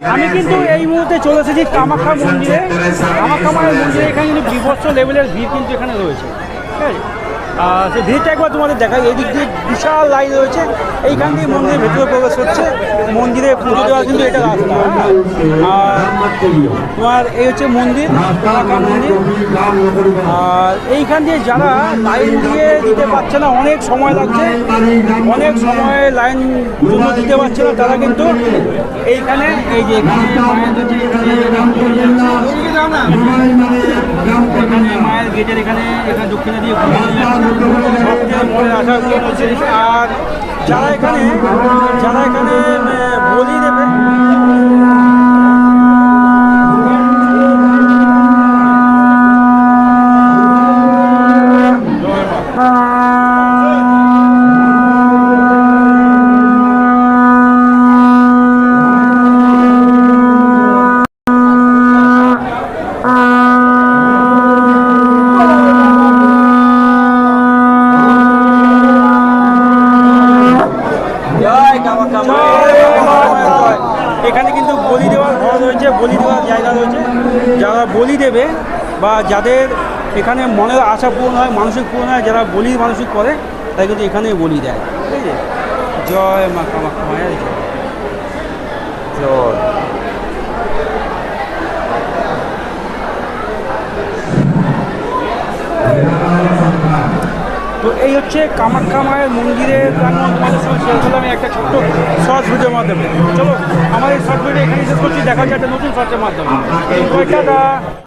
আমি কিন্তু এই মুহূর্তে চলে এসেছি কামাখ্যা মন্দিরে। কামাখ্যা মায়ের মন্দিরে এখানে কিন্তু বিভৎস লেভেলের ভিড় কিন্তু এখানে রয়েছে, ঠিক আছে। সেই ভিড়টা একবার তোমাদের দেখাই। এই দিক দিয়ে বিশাল লাইন রয়েছে, এইখান দিয়ে মন্দিরের ভেতরে প্রবেশ হচ্ছে। মন্দিরে পুজো দেওয়া কিন্তু এটা রাস্তা। আর তোমার এই হচ্ছে মন্দির, কামাখ্যা মন্দির। আর এইখান দিয়ে যারা লাইন দিয়ে দিতে পারছে না, অনেক সময় লাগছে, অনেক সময় লাইন জন্য দিতে পারছে না, তারা কিন্তু এইখানে এই যে মায়ের গেটের এখানে দক্ষিণা দিয়ে মনে আসা। আর যারা এখানে বলি দেবে, এখানে কিন্তু বলি দেওয়ার ঘর রয়েছে, বলি দেওয়ার জায়গা রয়েছে। যারা বলি দেবে বা যাদের এখানে মনের আশা পূরণ হয়, মানসিক পূরণ হয়, যারা বলি মানসিক করে, তাই কিন্তু এখানে বলি দেয়, ঠিক আছে। জয় মা কামাখ্যা মায়ের জয়। তো এই হচ্ছে কামাখ্যা মায়ের মন্দিরের প্রাঙ্গণ। তোমাদের সঙ্গে শেয়ার করলাম একটা ছোট্ট শর্টস ভিডিওর মাধ্যমে। চলো আমার এই শর্ট ভিডিও এখানে শেষ করছি, দেখা হচ্ছে একটা নতুন শর্টের মাধ্যমে। টাটা।